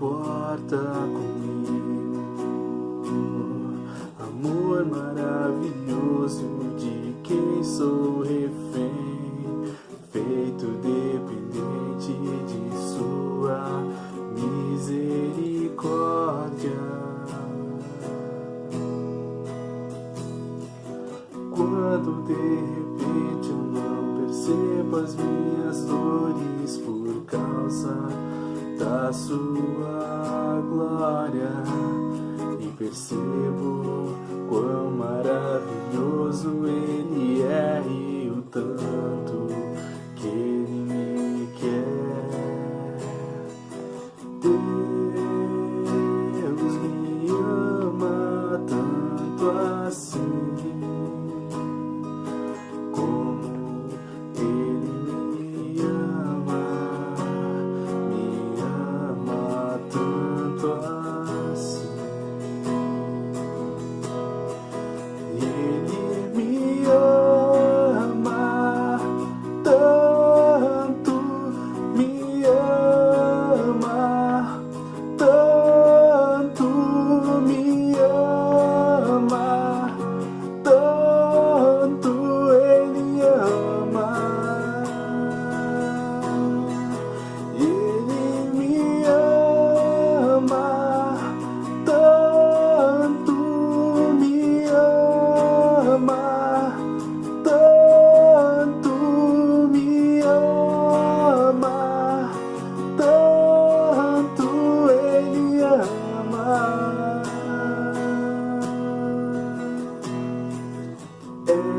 importa comigo. Amor maravilhoso de quem sou refém, feito dependente de sua misericórdia. Quando de repente eu não percebo as minhas dores por causa da sua glória, e percebo quão maravilhoso Ele é e o tanto que Ele me quer. Deus me ama tanto assim,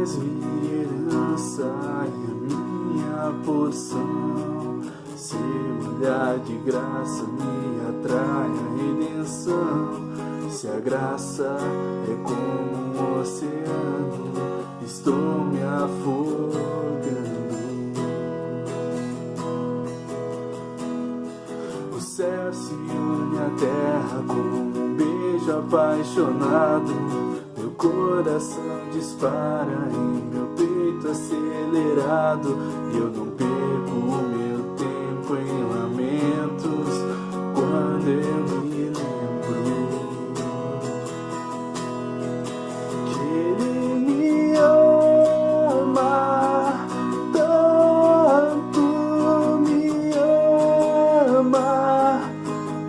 és minha herança e a minha porção. Seu olhar de graça me atrai a redenção. Se a graça é como um oceano, estou me afogando. O céu se une à terra como um beijo apaixonado. Meu coração dispara em meu peito acelerado, e eu não perco o meu tempo em lamentos quando eu me lembro que Ele me ama tanto, me ama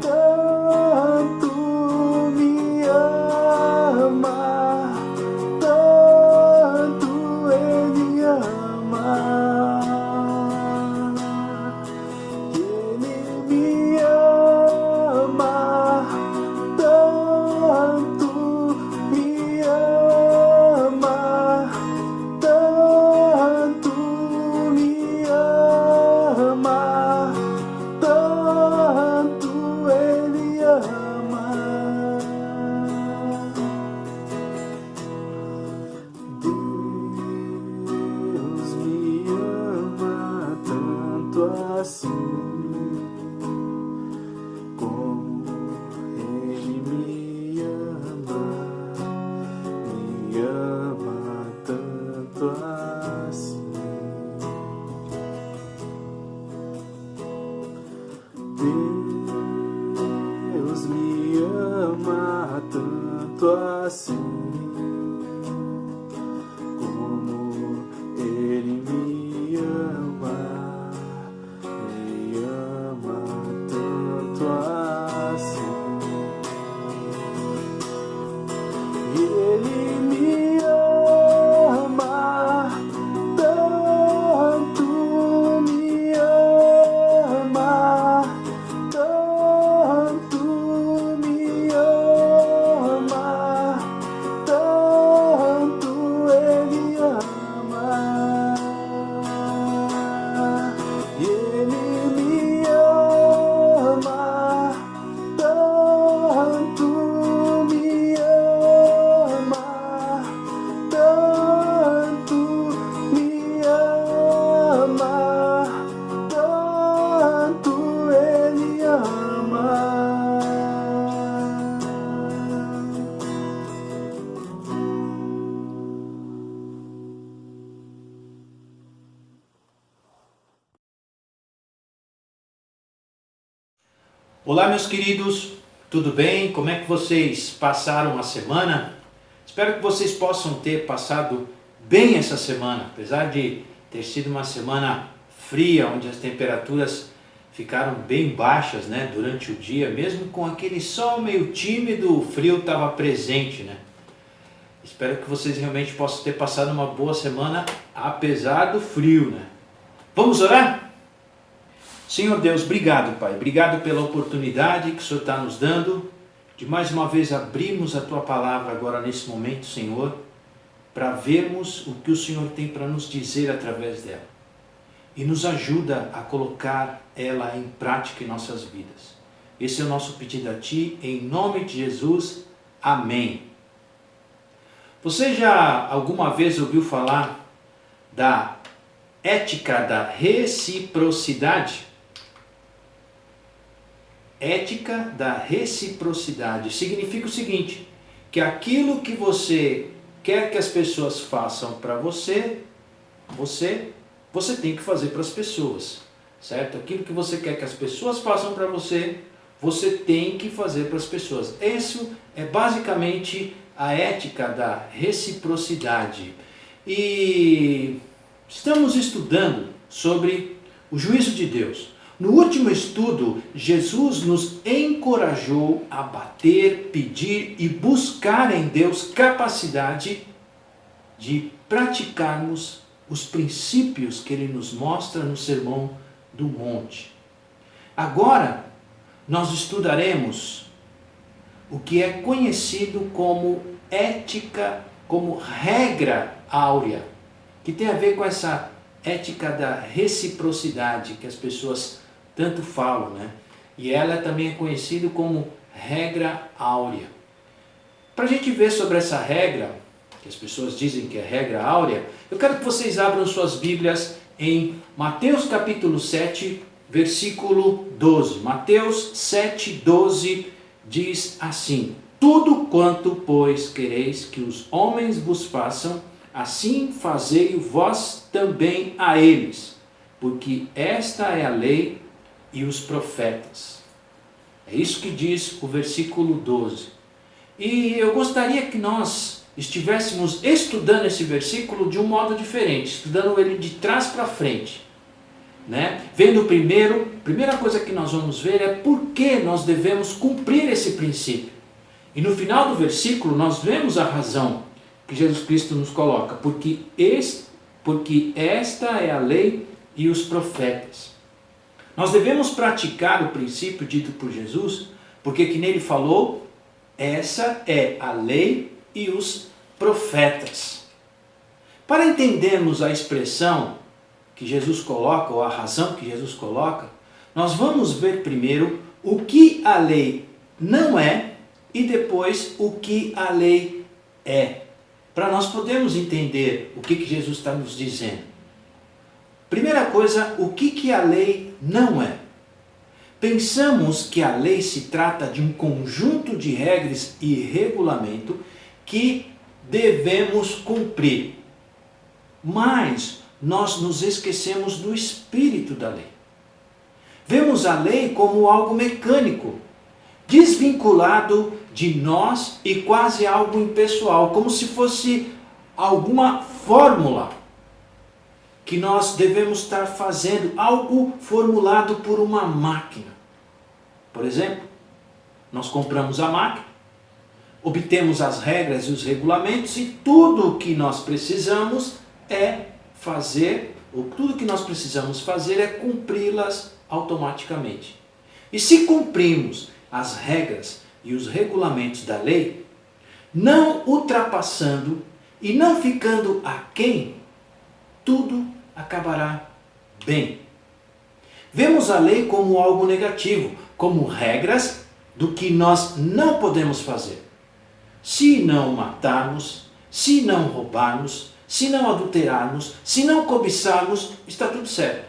tanto, me ama. Tanto Ele ama. Olá, meus queridos, tudo bem? Como é que vocês passaram a semana? Espero que vocês possam ter passado bem essa semana, apesar de ter sido uma semana fria, onde as temperaturas ficaram bem baixas, né, durante o dia, mesmo com aquele sol meio tímido, o frio estava presente, né? Espero que vocês realmente possam ter passado uma boa semana, apesar do frio, né? Vamos orar? Senhor Deus, obrigado, Pai. Obrigado pela oportunidade que o Senhor está nos dando de mais uma vez abrirmos a Tua palavra agora nesse momento, Senhor, para vermos o que o Senhor tem para nos dizer através dela. E nos ajuda a colocar ela em prática em nossas vidas. Esse é o nosso pedido a Ti, em nome de Jesus. Amém. Você já alguma vez ouviu falar da ética da reciprocidade? Ética da reciprocidade significa o seguinte, que aquilo que você quer que as pessoas façam para você tem que fazer para as pessoas, certo? Aquilo que você quer que as pessoas façam para você tem que fazer para as pessoas. Isso é basicamente a ética da reciprocidade. E estamos estudando sobre o juízo de Deus. No último estudo, Jesus nos encorajou a bater, pedir e buscar em Deus capacidade de praticarmos os princípios que Ele nos mostra no Sermão do Monte. Agora, nós estudaremos o que é conhecido como ética, como regra áurea, que tem a ver com essa ética da reciprocidade que as pessoas tanto falam, né? E ela também é conhecida como regra áurea. Para a gente ver sobre essa regra, que as pessoas dizem que é regra áurea, eu quero que vocês abram suas Bíblias em Mateus capítulo 7, versículo 12. Mateus 7, 12 diz assim: tudo quanto, pois, quereis que os homens vos façam, assim fazei vós também a eles, porque esta é a lei e os profetas. É isso que diz o versículo 12. E eu gostaria que nós estivéssemos estudando esse versículo de um modo diferente, estudando ele de trás para frente, né? Vendo primeiro, primeira coisa que nós vamos ver é por que nós devemos cumprir esse princípio. E no final do versículo nós vemos a razão que Jesus Cristo nos coloca, porque esta é a lei e os profetas. Nós devemos praticar o princípio dito por Jesus, porque que nele falou, essa é a lei e os profetas. Para entendermos a expressão que Jesus coloca, ou a razão que Jesus coloca, nós vamos ver primeiro o que a lei não é e depois o que a lei é, para nós podermos entender o que Jesus está nos dizendo. Primeira coisa, o que a lei não é? Pensamos que a lei se trata de um conjunto de regras e regulamento que devemos cumprir. Mas nós nos esquecemos do espírito da lei. Vemos a lei como algo mecânico, desvinculado de nós e quase algo impessoal, como se fosse alguma fórmula que nós devemos estar fazendo, algo formulado por uma máquina. Por exemplo, nós compramos a máquina, obtemos as regras e os regulamentos e tudo o que nós precisamos é fazer, ou tudo que nós precisamos fazer é cumpri-las automaticamente. E se cumprimos as regras e os regulamentos da lei, não ultrapassando e não ficando aquém, tudo acabará bem. Vemos a lei como algo negativo, como regras do que nós não podemos fazer. Se não matarmos, se não roubarmos, se não adulterarmos, se não cobiçarmos, está tudo certo.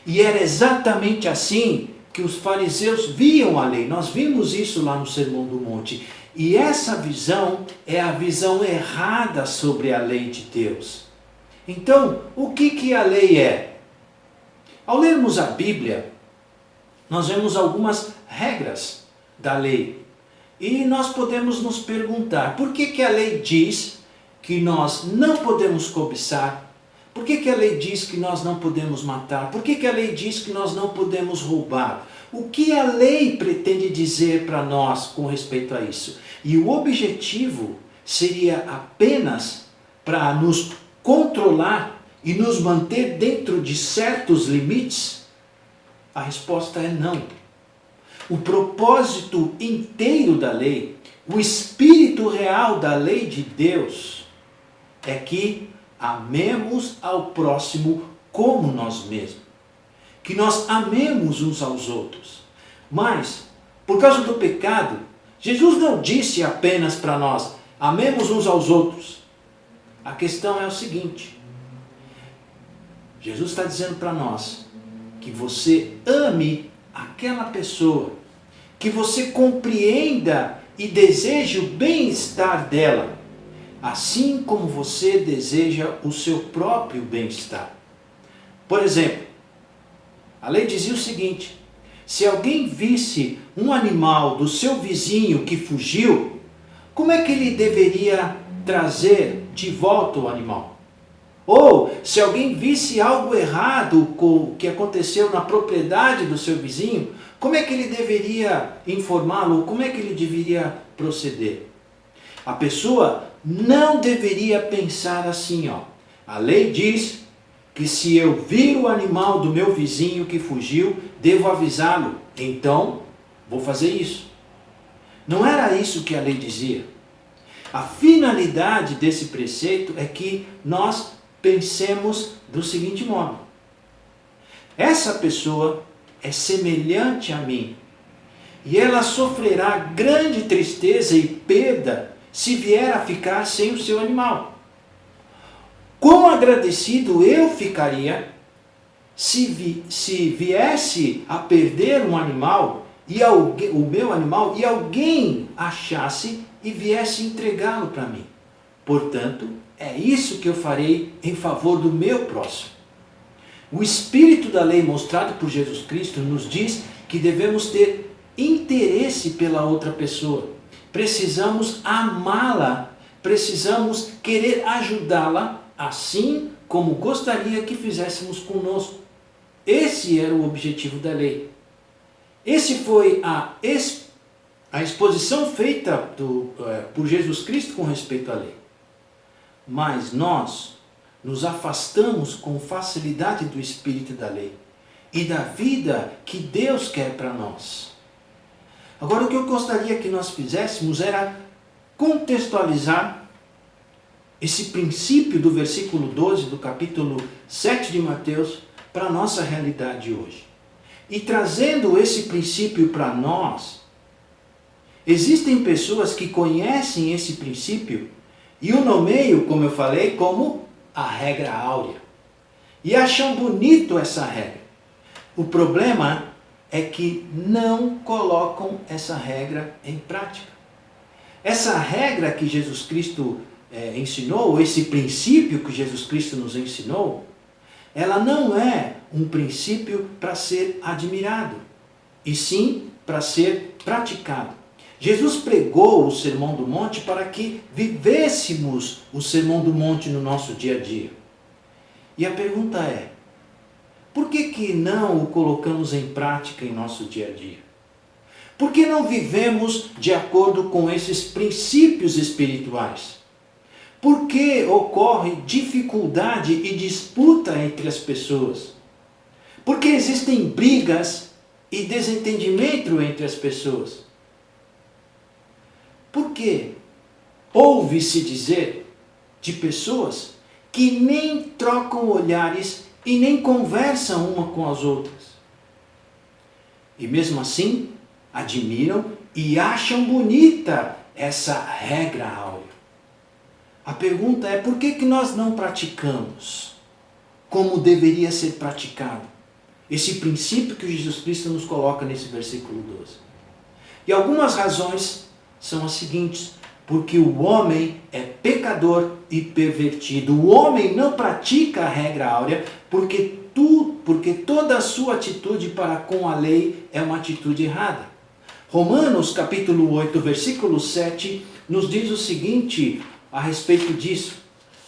E era exatamente assim que os fariseus viam a lei. Nós vimos isso lá no Sermão do Monte. E essa visão é a visão errada sobre a lei de Deus. Então, o que a lei é? Ao lermos a Bíblia, nós vemos algumas regras da lei. E nós podemos nos perguntar, por que a lei diz que nós não podemos cobiçar? Por que a lei diz que nós não podemos matar? Por que a lei diz que nós não podemos roubar? O que a lei pretende dizer para nós com respeito a isso? E o objetivo seria apenas para nos controlar e nos manter dentro de certos limites? A resposta é não. O propósito inteiro da lei, o espírito real da lei de Deus, é que amemos ao próximo como nós mesmos. Que nós amemos uns aos outros. Mas, por causa do pecado, Jesus não disse apenas para nós, amemos uns aos outros. A questão é o seguinte, Jesus está dizendo para nós que você ame aquela pessoa, que você compreenda e deseje o bem-estar dela, assim como você deseja o seu próprio bem-estar. Por exemplo, a lei dizia o seguinte, se alguém visse um animal do seu vizinho que fugiu, como é que ele deveria trazer de volta o animal? Ou, se alguém visse algo errado com o que aconteceu na propriedade do seu vizinho, como é que ele deveria informá-lo? Como é que ele deveria proceder? A pessoa não deveria pensar assim, ó. A lei diz que se eu vir o animal do meu vizinho que fugiu, devo avisá-lo. Então, vou fazer isso. Não era isso que a lei dizia. A finalidade desse preceito é que nós pensemos do seguinte modo. Essa pessoa é semelhante a mim. E ela sofrerá grande tristeza e perda se vier a ficar sem o seu animal. Quão agradecido eu ficaria se viesse a perder um animal, o meu animal, e alguém achasse e viesse entregá-lo para mim. Portanto, é isso que eu farei em favor do meu próximo. O espírito da lei mostrado por Jesus Cristo nos diz que devemos ter interesse pela outra pessoa. Precisamos amá-la, precisamos querer ajudá-la, assim como gostaria que fizéssemos conosco. Esse era o objetivo da lei. Esse foi a exposição feita por Jesus Cristo com respeito à lei. Mas nós nos afastamos com facilidade do espírito da lei e da vida que Deus quer para nós. Agora, o que eu gostaria que nós fizéssemos era contextualizar esse princípio do versículo 12 do capítulo 7 de Mateus para a nossa realidade hoje. E trazendo esse princípio para nós, existem pessoas que conhecem esse princípio e o nomeiam, como eu falei, como a regra áurea. E acham bonito essa regra. O problema é que não colocam essa regra em prática. Essa regra que Jesus Cristo ensinou, esse princípio que Jesus Cristo nos ensinou, ela não é um princípio para ser admirado, e sim para ser praticado. Jesus pregou o Sermão do Monte para que vivêssemos o Sermão do Monte no nosso dia a dia. E a pergunta é, por que não o colocamos em prática em nosso dia a dia? Por que não vivemos de acordo com esses princípios espirituais? Por que ocorre dificuldade e disputa entre as pessoas? Por que existem brigas e desentendimento entre as pessoas? Por que ouve-se dizer de pessoas que nem trocam olhares e nem conversam uma com as outras? E mesmo assim, admiram e acham bonita essa regra áurea. A pergunta é, por que nós não praticamos como deveria ser praticado? Esse princípio que Jesus Cristo nos coloca nesse versículo 12. E algumas razões são as seguintes: porque o homem é pecador e pervertido. O homem não pratica a regra áurea porque toda a sua atitude para com a lei é uma atitude errada. Romanos capítulo 8, versículo 7, nos diz o seguinte a respeito disso.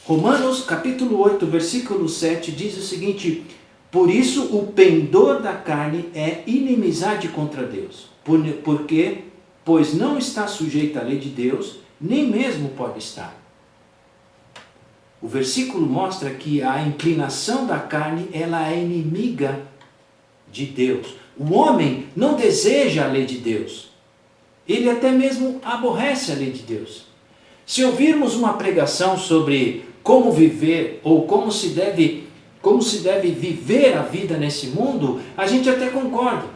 Romanos capítulo 8, versículo 7 diz o seguinte: por isso o pendor da carne é inimizade contra Deus, pois não está sujeita à lei de Deus, nem mesmo pode estar. O versículo mostra que a inclinação da carne, ela é inimiga de Deus. O homem não deseja a lei de Deus. Ele até mesmo aborrece a lei de Deus. Se ouvirmos uma pregação sobre como viver ou como se deve viver a vida nesse mundo, a gente até concorda.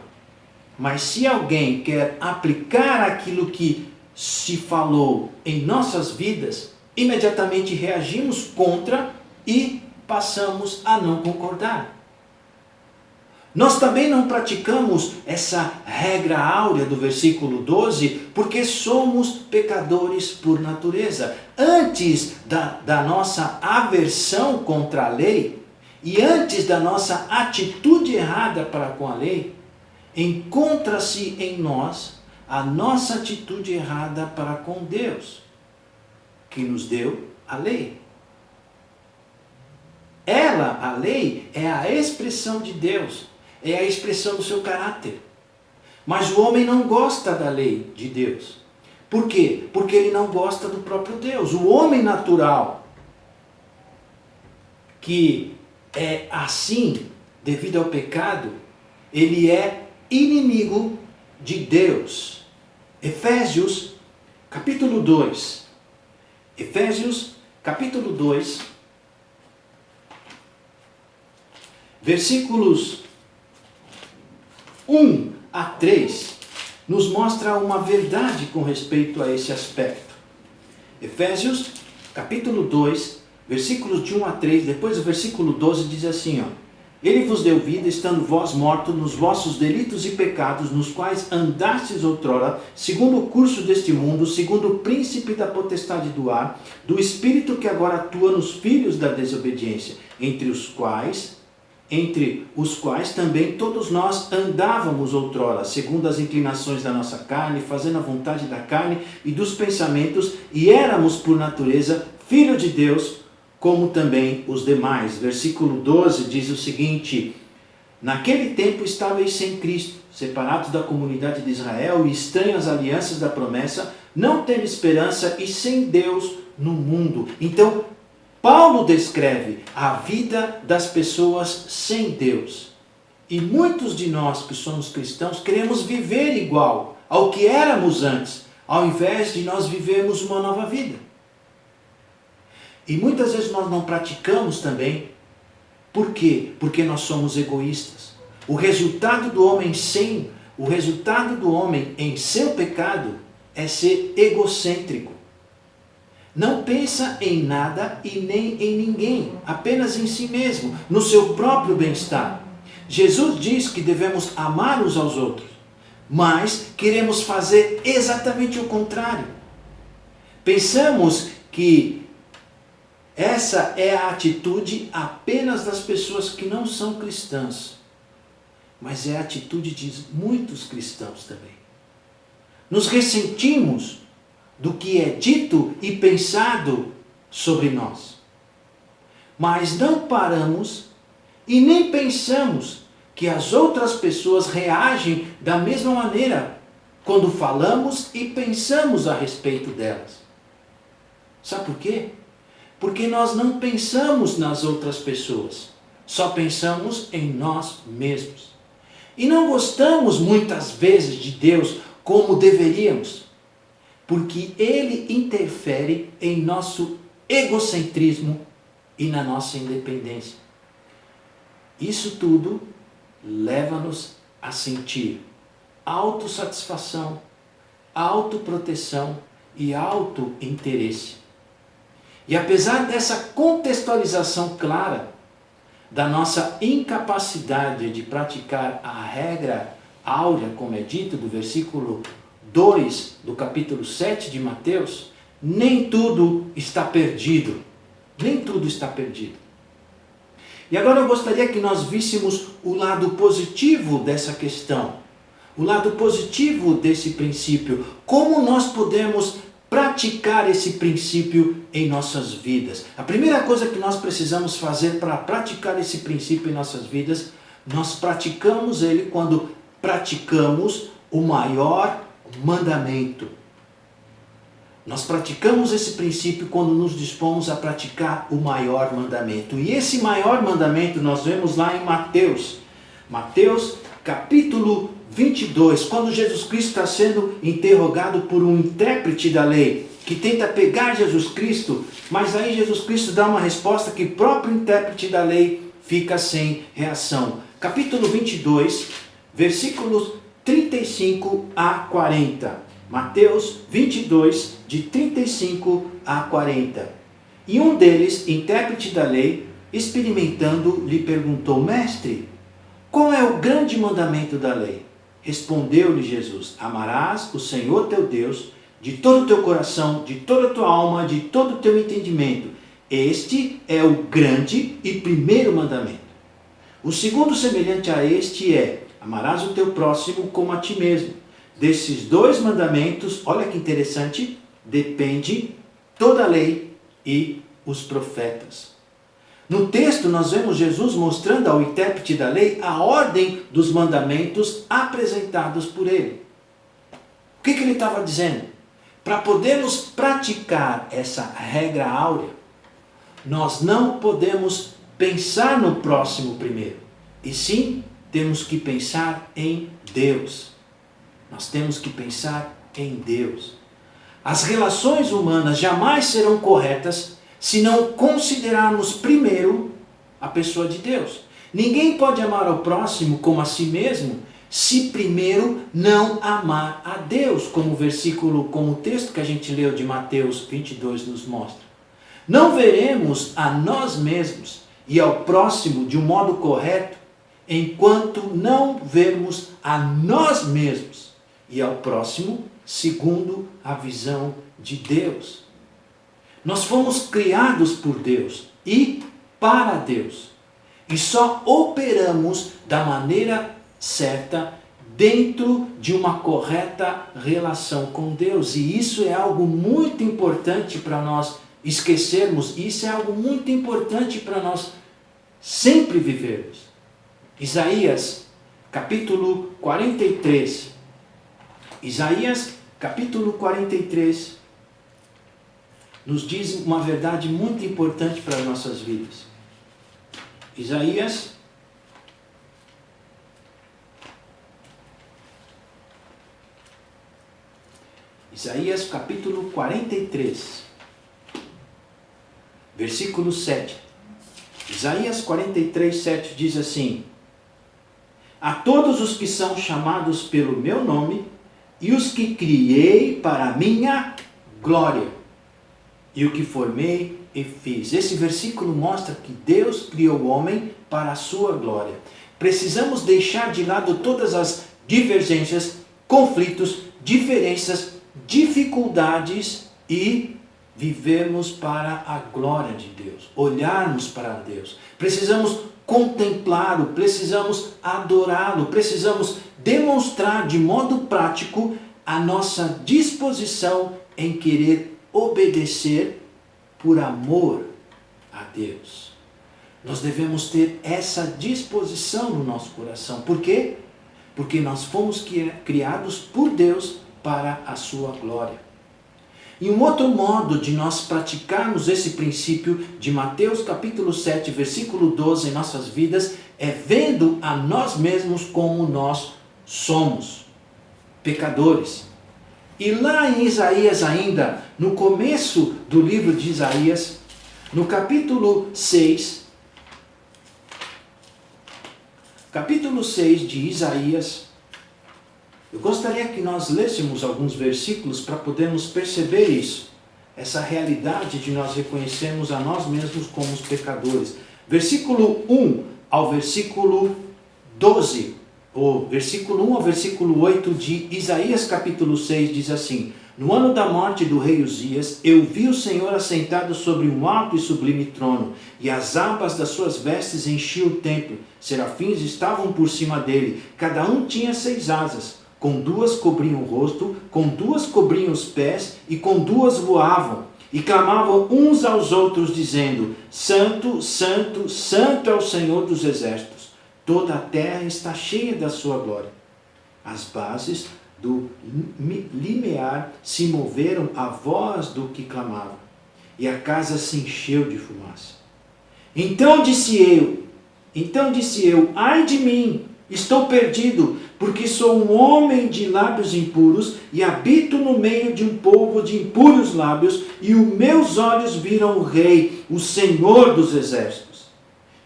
Mas se alguém quer aplicar aquilo que se falou em nossas vidas, imediatamente reagimos contra e passamos a não concordar. Nós também não praticamos essa regra áurea do versículo 12, porque somos pecadores por natureza. Antes da nossa aversão contra a lei, e antes da nossa atitude errada para com a lei, encontra-se em nós a nossa atitude errada para com Deus, que nos deu a lei. Ela, a lei, é a expressão de Deus, é a expressão do seu caráter. Mas o homem não gosta da lei de Deus. Por quê? Porque ele não gosta do próprio Deus. O homem natural, que é assim, devido ao pecado, ele é inimigo de Deus. Efésios, capítulo 2. Efésios, capítulo 2, versículos 1 a 3, nos mostra uma verdade com respeito a esse aspecto. Efésios, capítulo 2, versículos de 1 a 3, depois do versículo 12 diz assim, ó: ele vos deu vida, estando vós mortos nos vossos delitos e pecados, nos quais andastes outrora, segundo o curso deste mundo, segundo o príncipe da potestade do ar, do espírito que agora atua nos filhos da desobediência, entre os quais também todos nós andávamos outrora, segundo as inclinações da nossa carne, fazendo a vontade da carne e dos pensamentos, e éramos por natureza filhos de Deus, como também os demais. Versículo 12 diz o seguinte: naquele tempo estáveis sem Cristo, separados da comunidade de Israel e estranhos às alianças da promessa, não tendo esperança e sem Deus no mundo. Então, Paulo descreve a vida das pessoas sem Deus. E muitos de nós que somos cristãos queremos viver igual ao que éramos antes, ao invés de nós vivermos uma nova vida. E muitas vezes nós não praticamos também. Por quê? Porque nós somos egoístas. O resultado do homem em seu pecado é ser egocêntrico. Não pensa em nada e nem em ninguém, apenas em si mesmo, no seu próprio bem-estar. Jesus diz que devemos amar uns aos outros, mas queremos fazer exatamente o contrário. Pensamos que essa é a atitude apenas das pessoas que não são cristãs, mas é a atitude de muitos cristãos também. Nos ressentimos do que é dito e pensado sobre nós, mas não paramos e nem pensamos que as outras pessoas reagem da mesma maneira quando falamos e pensamos a respeito delas. Sabe por quê? Porque nós não pensamos nas outras pessoas, só pensamos em nós mesmos. E não gostamos muitas vezes de Deus como deveríamos, porque Ele interfere em nosso egocentrismo e na nossa independência. Isso tudo leva-nos a sentir autossatisfação, autoproteção e autointeresse. E apesar dessa contextualização clara da nossa incapacidade de praticar a regra áurea, como é dito do versículo 2 do capítulo 7 de Mateus, nem tudo está perdido. Nem tudo está perdido. E agora eu gostaria que nós víssemos o lado positivo dessa questão. o lado positivo desse princípio, como nós podemos praticar esse princípio em nossas vidas. A primeira coisa que nós precisamos fazer para praticar esse princípio em nossas vidas, nós praticamos ele quando praticamos o maior mandamento. Nós praticamos esse princípio quando nos dispomos a praticar o maior mandamento. E esse maior mandamento nós vemos lá em Mateus. Mateus capítulo 22, quando Jesus Cristo está sendo interrogado por um intérprete da lei, que tenta pegar Jesus Cristo, mas aí Jesus Cristo dá uma resposta que o próprio intérprete da lei fica sem reação. Capítulo 22, versículos 35 a 40. Mateus 22, de 35 a 40. E um deles, intérprete da lei, experimentando, lhe perguntou: Mestre, qual é o grande mandamento da lei? Respondeu-lhe Jesus: Amarás o Senhor teu Deus de todo o teu coração, de toda a tua alma, de todo o teu entendimento. Este é o grande e primeiro mandamento. O segundo semelhante a este é: amarás o teu próximo como a ti mesmo. Desses dois mandamentos, olha que interessante, depende toda a lei e os profetas. No texto nós vemos Jesus mostrando ao intérprete da lei a ordem dos mandamentos apresentados por ele. O que ele estava dizendo? Para podermos praticar essa regra áurea, nós não podemos pensar no próximo primeiro, e sim temos que pensar em Deus. Nós temos que pensar em Deus. As relações humanas jamais serão corretas se não considerarmos primeiro a pessoa de Deus. Ninguém pode amar ao próximo como a si mesmo se primeiro não amar a Deus, como o texto que a gente leu de Mateus 22 nos mostra. Não veremos a nós mesmos e ao próximo de um modo correto enquanto não vermos a nós mesmos e ao próximo segundo a visão de Deus. Nós fomos criados por Deus e para Deus. E só operamos da maneira certa dentro de uma correta relação com Deus. E isso é algo muito importante para nós esquecermos. Isso é algo muito importante para nós sempre vivermos. Isaías, capítulo 43. Isaías, capítulo 43, nos diz uma verdade muito importante para as nossas vidas. Isaías, capítulo 43, versículo 7. Isaías 43, 7 diz assim: A todos os que são chamados pelo meu nome, e os que criei para a minha glória, e o que formei e fiz. Esse versículo mostra que Deus criou o homem para a sua glória. Precisamos deixar de lado todas as divergências, conflitos, diferenças, dificuldades e vivermos para a glória de Deus, olharmos para Deus. Precisamos contemplá-lo, precisamos adorá-lo, precisamos demonstrar de modo prático a nossa disposição em querer obedecer por amor a Deus. Nós devemos ter essa disposição no nosso coração. Por quê? Porque nós fomos criados por Deus para a sua glória. E um outro modo de nós praticarmos esse princípio de Mateus capítulo 7, versículo 12 em nossas vidas é vendo a nós mesmos como nós somos, pecadores. E lá em Isaías ainda, no começo do livro de Isaías, no capítulo 6 de Isaías, eu gostaria que nós lêssemos alguns versículos para podermos perceber isso, essa realidade de nós reconhecermos a nós mesmos como os pecadores. Versículo 1 ao versículo 12, ou versículo 1 ao versículo 8 de Isaías capítulo 6 diz assim: No ano da morte do rei Uzias, eu vi o Senhor assentado sobre um alto e sublime trono, e as abas das suas vestes enchiam o templo. Serafins estavam por cima dele, cada um tinha 6 asas. com 2 cobriam o rosto, com 2 cobriam os pés, e com 2 voavam. E clamavam uns aos outros, dizendo: Santo, Santo, Santo é o Senhor dos exércitos. Toda a terra está cheia da sua glória. As bases do limiar se moveram à voz do que clamava, e a casa se encheu de fumaça. Então disse eu, ai de mim, estou perdido, porque sou um homem de lábios impuros e habito no meio de um povo de impuros lábios, e os meus olhos viram o Rei, o Senhor dos exércitos.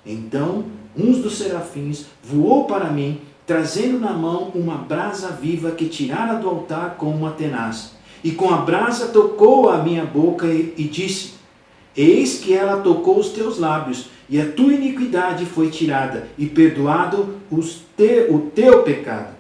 Então um dos serafins voou para mim, trazendo na mão uma brasa viva que tirara do altar com uma tenaz. E com a brasa tocou a minha boca e disse: Eis que ela tocou os teus lábios, e a tua iniquidade foi tirada, e perdoado o teu pecado.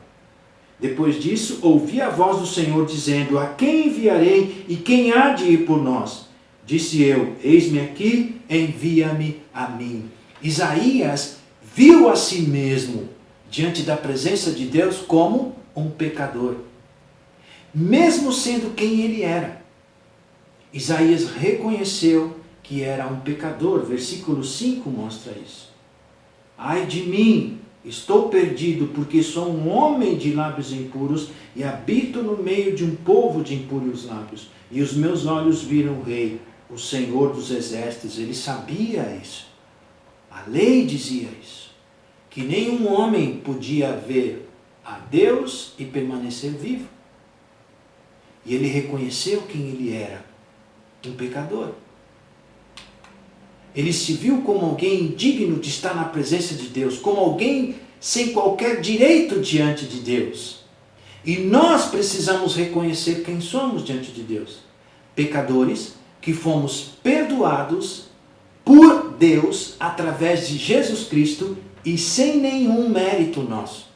Depois disso, ouvi a voz do Senhor dizendo: A quem enviarei, e quem há de ir por nós? Disse eu: Eis-me aqui, envia-me a mim. Isaías viu a si mesmo diante da presença de Deus como um pecador, mesmo sendo quem ele era. Isaías reconheceu que era um pecador. Versículo 5 mostra isso. Ai de mim, estou perdido, porque sou um homem de lábios impuros e habito no meio de um povo de impuros lábios. E os meus olhos viram o Rei, o Senhor dos exércitos. Ele sabia isso. A lei dizia isso, que nenhum homem podia ver a Deus e permanecer vivo. E ele reconheceu quem ele era, um pecador. Ele se viu como alguém indigno de estar na presença de Deus, como alguém sem qualquer direito diante de Deus. E nós precisamos reconhecer quem somos diante de Deus. Pecadores que fomos perdoados por Deus através de Jesus Cristo e sem nenhum mérito nosso.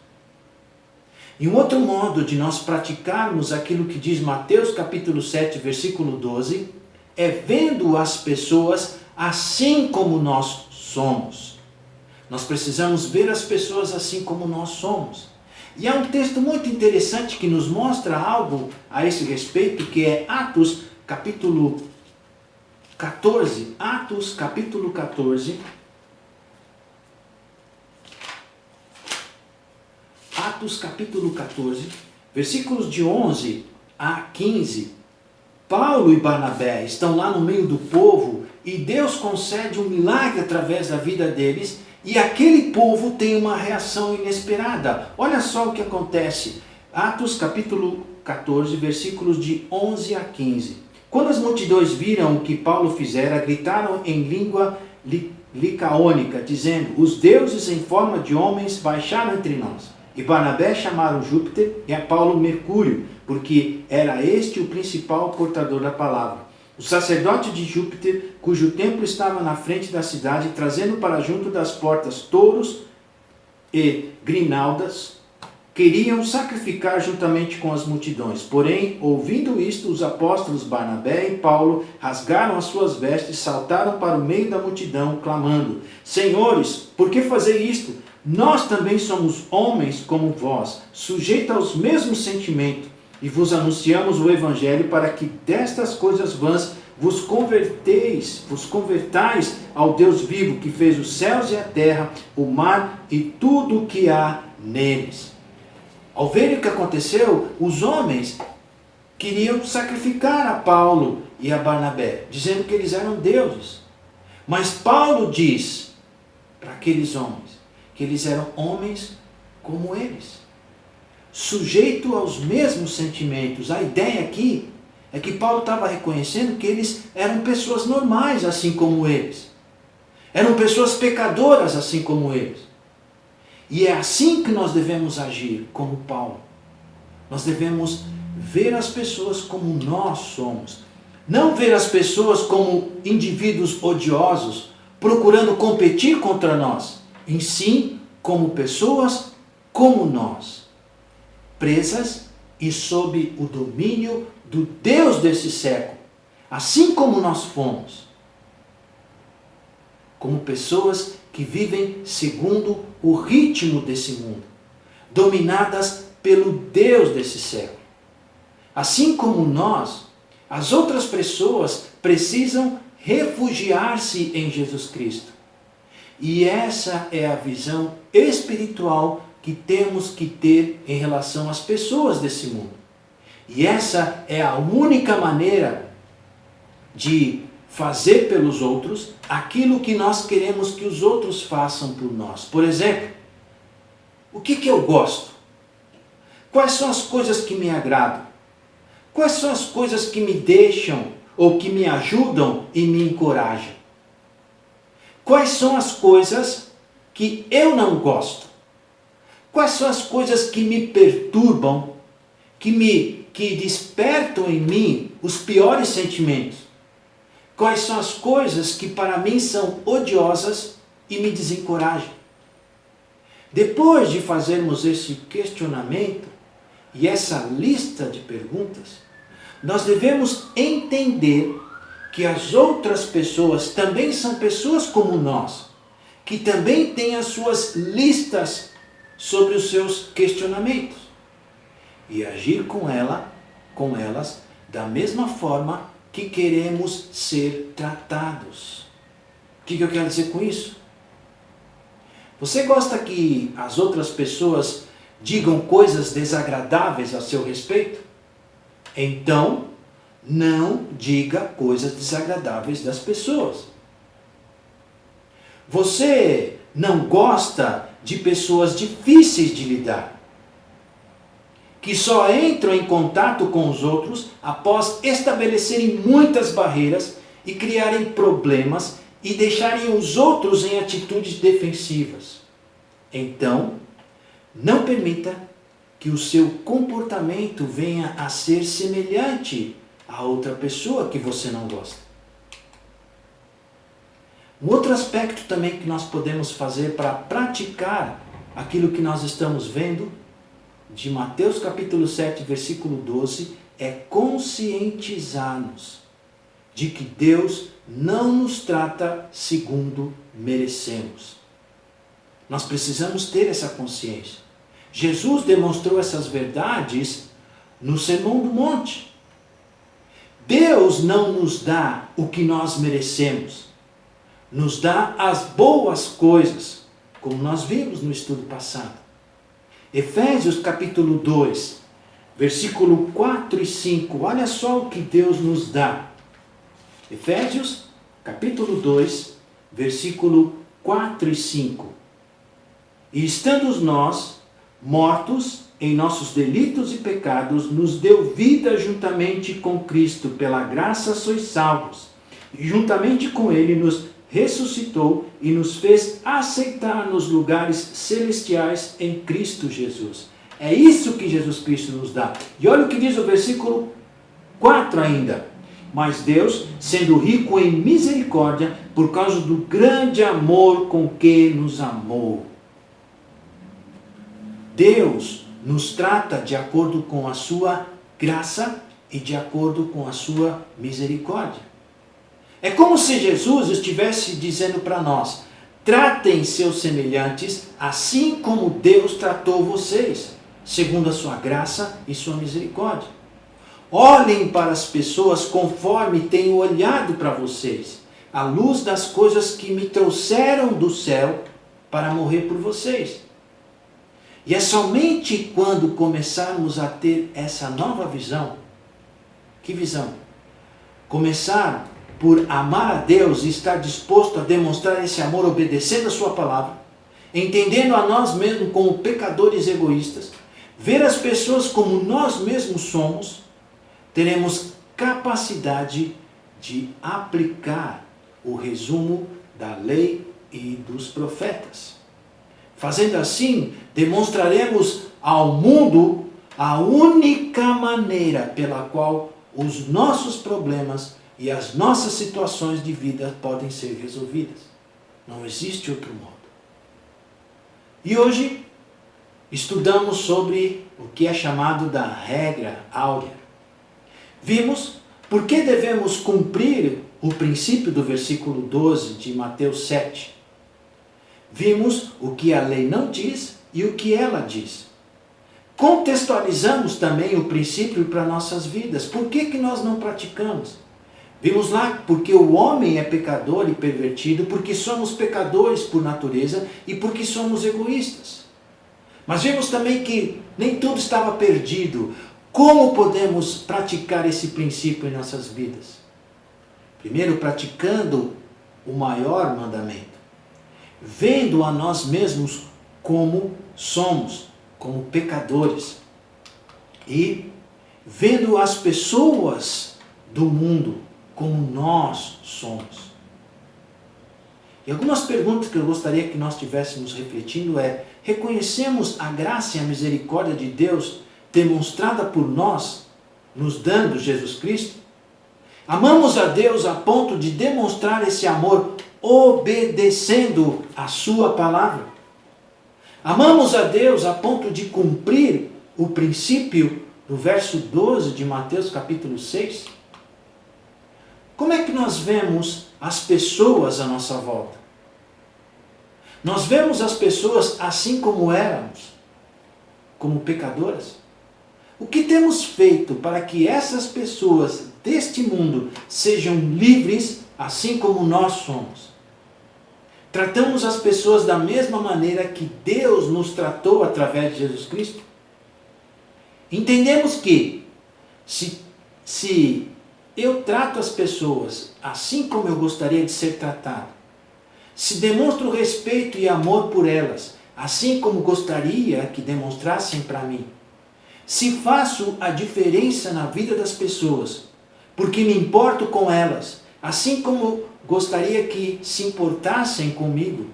E um outro modo de nós praticarmos aquilo que diz Mateus capítulo 7, versículo 12, é vendo as pessoas assim como nós somos. Nós precisamos ver as pessoas assim como nós somos. E há um texto muito interessante que nos mostra algo a esse respeito, que é Atos capítulo 14. Atos capítulo 14. Atos capítulo 14, versículos de 11 a 15. Paulo e Barnabé estão lá no meio do povo e Deus concede um milagre através da vida deles, e aquele povo tem uma reação inesperada. Olha só o que acontece. Atos capítulo 14, versículos de 11 a 15. Quando as multidões viram o que Paulo fizera, gritaram em língua licaônica, dizendo: Os deuses em forma de homens baixaram entre nós. E Barnabé chamaram Júpiter e a Paulo Mercúrio, porque era este o principal portador da palavra. O sacerdote de Júpiter, cujo templo estava na frente da cidade, trazendo para junto das portas touros e grinaldas, queriam sacrificar juntamente com as multidões. Porém, ouvindo isto, os apóstolos Barnabé e Paulo rasgaram as suas vestes, saltaram para o meio da multidão, clamando: Senhores, por que fazer isto? Nós também somos homens como vós, sujeitos aos mesmos sentimentos, e vos anunciamos o Evangelho para que destas coisas vãs vos convertais ao Deus vivo, que fez os céus e a terra, o mar e tudo o que há neles. Ao ver o que aconteceu, os homens queriam sacrificar a Paulo e a Barnabé, dizendo que eles eram deuses. Mas Paulo diz para aqueles homens que eles eram homens como eles, sujeito aos mesmos sentimentos. A ideia aqui é que Paulo estava reconhecendo que eles eram pessoas normais, assim como eles. Eram pessoas pecadoras, assim como eles. E é assim que nós devemos agir, como Paulo. Nós devemos ver as pessoas como nós somos. Não ver as pessoas como indivíduos odiosos, procurando competir contra nós. Em si, como pessoas como nós, presas e sob o domínio do Deus desse século, assim como nós fomos, como pessoas que vivem segundo o ritmo desse mundo, dominadas pelo Deus desse século. Assim como nós, as outras pessoas precisam refugiar-se em Jesus Cristo. E essa é a visão espiritual que temos que ter em relação às pessoas desse mundo. E essa é a única maneira de fazer pelos outros aquilo que nós queremos que os outros façam por nós. Por exemplo, o que eu gosto? Quais são as coisas que me agradam? Quais são as coisas que me deixam ou que me ajudam e me encorajam? Quais são as coisas que eu não gosto? Quais são as coisas que me perturbam, que despertam em mim os piores sentimentos? Quais são as coisas que para mim são odiosas e me desencorajam? Depois de fazermos esse questionamento e essa lista de perguntas, nós devemos entender que as outras pessoas também são pessoas como nós, que também têm as suas listas sobre os seus questionamentos, e agir com elas da mesma forma que queremos ser tratados. O que eu quero dizer com isso? Você gosta que as outras pessoas digam coisas desagradáveis a seu respeito? Então, não diga coisas desagradáveis das pessoas. Você não gosta de pessoas difíceis de lidar, que só entram em contato com os outros após estabelecerem muitas barreiras e criarem problemas e deixarem os outros em atitudes defensivas. Então, não permita que o seu comportamento venha a ser semelhante a outra pessoa que você não gosta. Um outro aspecto também que nós podemos fazer para praticar aquilo que nós estamos vendo de Mateus capítulo 7, versículo 12, é conscientizar-nos de que Deus não nos trata segundo merecemos. Nós precisamos ter essa consciência. Jesus demonstrou essas verdades no Sermão do Monte. Deus não nos dá o que nós merecemos, nos dá as boas coisas, como nós vimos no estudo passado. Efésios capítulo 2, versículo 4 e 5, olha só o que Deus nos dá. Efésios capítulo 2, versículo 4 e 5. E estando nós mortos em nossos delitos e pecados, nos deu vida juntamente com Cristo, pela graça sois salvos. E juntamente com Ele nos ressuscitou e nos fez aceitar nos lugares celestiais em Cristo Jesus. É isso que Jesus Cristo nos dá. E olha o que diz o versículo 4 ainda. Mas Deus, sendo rico em misericórdia, por causa do grande amor com que nos amou. Deus nos trata de acordo com a sua graça e de acordo com a sua misericórdia. É como se Jesus estivesse dizendo para nós: tratem seus semelhantes assim como Deus tratou vocês, segundo a sua graça e sua misericórdia. Olhem para as pessoas conforme tenho olhado para vocês, à luz das coisas que me trouxeram do céu para morrer por vocês. E é somente quando começarmos a ter essa nova visão. Que visão? Começar por amar a Deus e estar disposto a demonstrar esse amor obedecendo a sua palavra, entendendo a nós mesmos como pecadores egoístas, ver as pessoas como nós mesmos somos, teremos capacidade de aplicar o resumo da lei e dos profetas. Fazendo assim, demonstraremos ao mundo a única maneira pela qual os nossos problemas e as nossas situações de vida podem ser resolvidas. Não existe outro modo. E hoje estudamos sobre o que é chamado da regra áurea. Vimos por que devemos cumprir o princípio do versículo 12 de Mateus 7. Vimos o que a lei não diz e o que ela diz. contextualizamos também o princípio para nossas vidas. Por que nós não praticamos? Vimos lá, porque o homem é pecador e pervertido, porque somos pecadores por natureza e porque somos egoístas. Mas vimos também que nem tudo estava perdido. Como podemos praticar esse princípio em nossas vidas? Primeiro, praticando o maior mandamento. Vendo a nós mesmos como somos, como pecadores. E vendo as pessoas do mundo como nós somos. E algumas perguntas que eu gostaria que nós estivéssemos refletindo é: reconhecemos a graça e a misericórdia de Deus demonstrada por nós, nos dando Jesus Cristo? Amamos a Deus a ponto de demonstrar esse amor obedecendo a sua palavra? Amamos a Deus a ponto de cumprir o princípio do verso 12 de Mateus capítulo 6? Como é que nós vemos as pessoas à nossa volta? Nós vemos as pessoas assim como éramos, como pecadoras? O que temos feito para que essas pessoas deste mundo sejam livres assim como nós somos? Tratamos as pessoas da mesma maneira que Deus nos tratou através de Jesus Cristo? Entendemos que se eu trato as pessoas assim como eu gostaria de ser tratado, se demonstro respeito e amor por elas, assim como gostaria que demonstrassem para mim, se faço a diferença na vida das pessoas, porque me importo com elas, assim como gostaria que se importassem comigo,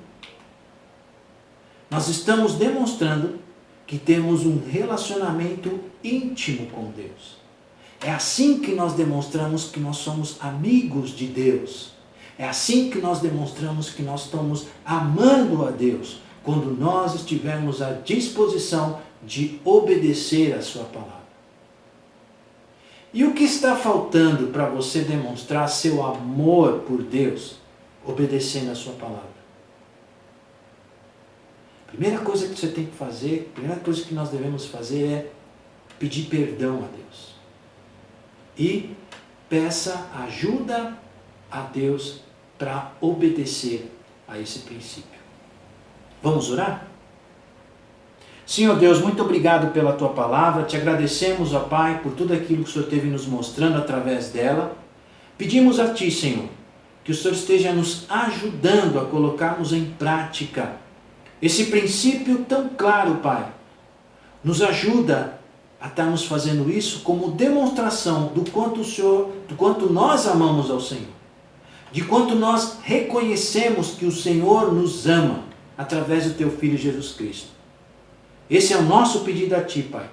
nós estamos demonstrando que temos um relacionamento íntimo com Deus. É assim que nós demonstramos que nós somos amigos de Deus. É assim que nós demonstramos que nós estamos amando a Deus, quando nós estivermos à disposição de obedecer a sua palavra. E o que está faltando para você demonstrar seu amor por Deus, obedecendo a sua palavra? Primeira coisa que você tem que fazer, primeira coisa que nós devemos fazer é pedir perdão a Deus. E peça ajuda a Deus para obedecer a esse princípio. Vamos orar? Senhor Deus, muito obrigado pela Tua palavra. Te agradecemos, ó Pai, por tudo aquilo que o Senhor esteve nos mostrando através dela. Pedimos a Ti, Senhor, que o Senhor esteja nos ajudando a colocarmos em prática esse princípio tão claro, Pai. Nos ajuda a estarmos fazendo isso como demonstração do quanto nós amamos ao Senhor. De quanto nós reconhecemos que o Senhor nos ama através do Teu Filho Jesus Cristo. Esse é o nosso pedido a Ti, Pai.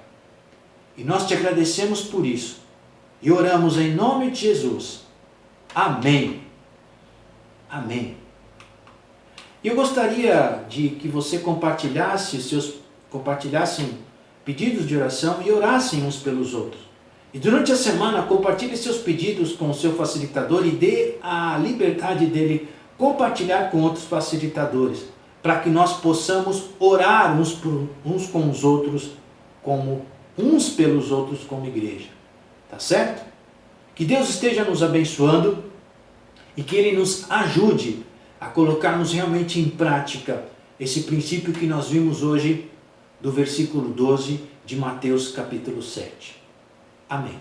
E nós Te agradecemos por isso. E oramos em nome de Jesus. Amém. Amém. E eu gostaria de que você compartilhassem pedidos de oração e orassem uns pelos outros. E durante a semana, compartilhe seus pedidos com o seu facilitador e dê a liberdade dele compartilhar com outros facilitadores, para que nós possamos orar uns com os outros, como uns pelos outros como igreja. Tá certo? Que Deus esteja nos abençoando e que Ele nos ajude a colocarmos realmente em prática esse princípio que nós vimos hoje do versículo 12 de Mateus capítulo 7. Amém.